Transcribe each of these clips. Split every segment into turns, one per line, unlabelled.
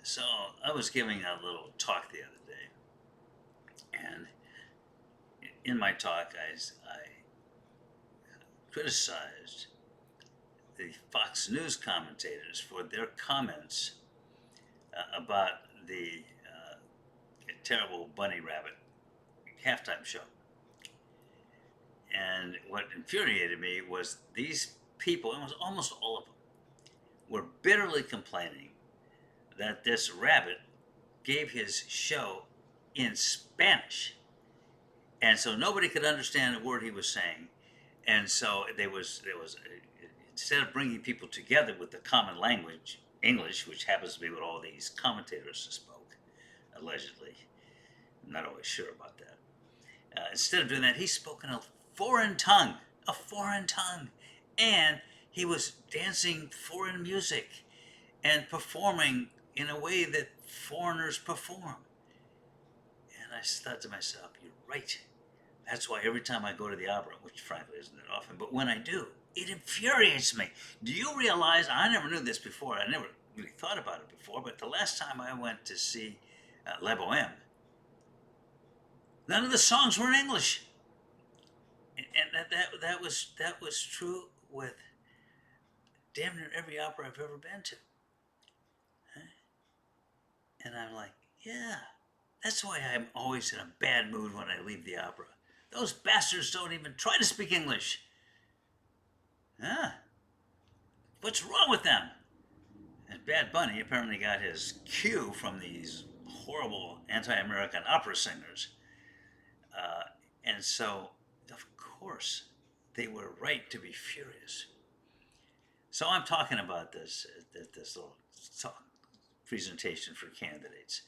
So I was giving a little talk the other day, and in my talk, I criticized the Fox News commentators for their comments about the terrible Bunny Rabbit halftime show. And what infuriated me was these people, it was almost all of them, were bitterly complaining that this rabbit gave his show in Spanish. And so nobody could understand a word he was saying. And so there was instead of bringing people together with the common language, English, which happens to be what all these commentators spoke, allegedly. I'm not always sure about that. Instead of doing that, he spoke in a foreign tongue, and he was dancing foreign music and performing in a way that foreigners perform. And I thought to myself, you're right. That's why every time I go to the opera, which frankly isn't that often, but when I do, it infuriates me. Do you realize? I never knew this before. I never really thought about it before, but the last time I went to see La Boheme, none of the songs were in English, and that was true with damn near every opera I've ever been to. And I'm like, yeah, that's why I'm always in a bad mood when I leave the opera. Those bastards don't even try to speak English. Huh? What's wrong with them? And Bad Bunny apparently got his cue from these horrible anti-American opera singers. Uh, and so, of course, they were right to be furious. So I'm talking about this little talk presentation for candidates.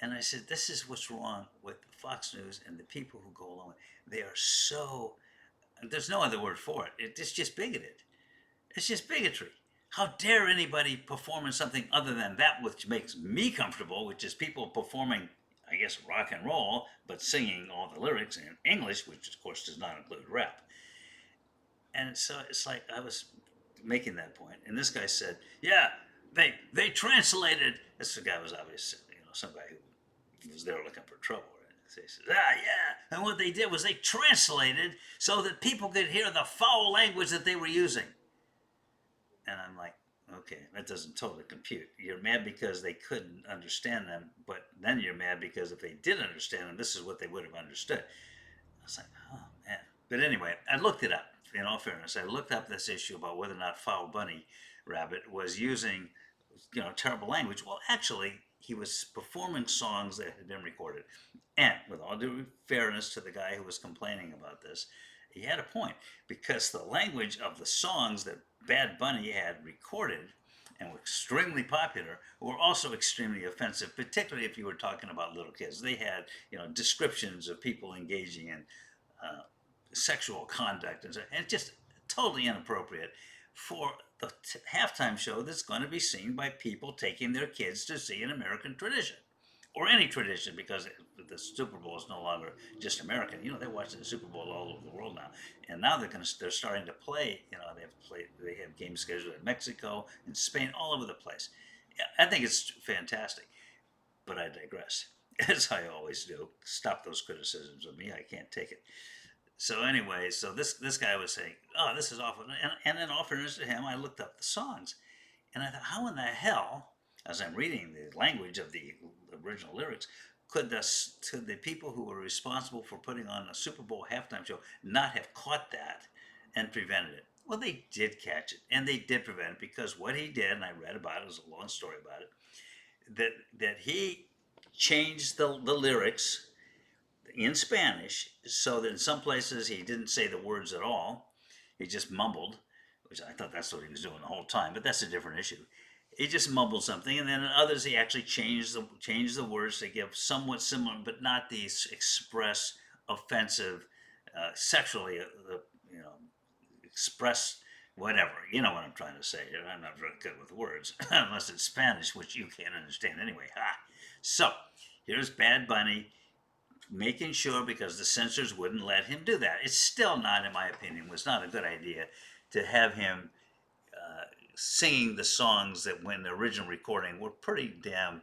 And I said, this is what's wrong with Fox News and the people who go along with it. They are so, there's no other word for it. It's just bigoted. It's just bigotry. How dare anybody perform in something other than that which makes me comfortable, which is people performing, I guess, rock and roll, but singing all the lyrics in English, which of course does not include rap. And so it's like I was making that point, and this guy said, "Yeah, they translated." This guy was obviously, some guy who was there looking for trouble. Right? So he says, "Ah, yeah," and what they did was they translated so that people could hear the foul language that they were using. And I'm like, okay, that doesn't totally compute. You're mad because they couldn't understand them, but then you're mad because if they did understand them, this is what they would have understood. I was like, oh man. But anyway, I looked it up. In all fairness, I looked up this issue about whether or not Foul Bunny Rabbit was using, terrible language. Well, actually, he was performing songs that had been recorded. And with all due fairness to the guy who was complaining about this, he had a point because the language of the songs that Bad Bunny had recorded and were extremely popular were also extremely offensive, particularly if you were talking about little kids. They had, descriptions of people engaging in sexual conduct and just totally inappropriate for the halftime show that's going to be seen by people taking their kids to see an American tradition or any tradition, because the Super Bowl is no longer just American. They're watching the Super Bowl all over the world now, and now they're starting to play. They have games scheduled in Mexico and Spain, all over the place. Yeah, I think it's fantastic, but I digress, as I always do. Stop those criticisms of me. I can't take it. So anyway, so this guy was saying, "Oh, this is awful," and in all fairness to him, I looked up the songs, and I thought, how in the hell, as I'm reading the language of the original lyrics, could the people who were responsible for putting on a Super Bowl halftime show not have caught that and prevented it? Well, they did catch it, and they did prevent it because what he did, and I read about it, it was a long story about it, that he changed the lyrics in Spanish so that in some places he didn't say the words at all. He just mumbled, which I thought that's what he was doing the whole time, but that's a different issue. He just mumbled something, and then in others he actually changed the words to give somewhat similar, but not these express offensive, sexually, express whatever. You know what I'm trying to say. I'm not very good with words, unless it's Spanish, which you can't understand anyway. Ha! So here's Bad Bunny making sure, because the censors wouldn't let him do that. It's still not, in my opinion, was not a good idea to have him singing the songs that when the original recording were pretty damn,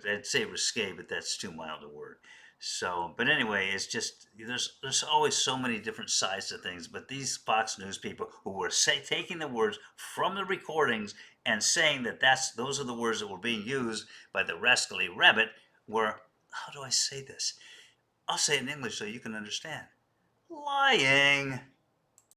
I'd say risque, but that's too mild a word. So, but anyway, it's just there's always so many different sides to things. But these Fox News people who were taking the words from the recordings and saying that those are the words that were being used by the rascally rabbit were, how do I say this? I'll say it in English so you can understand. Lying.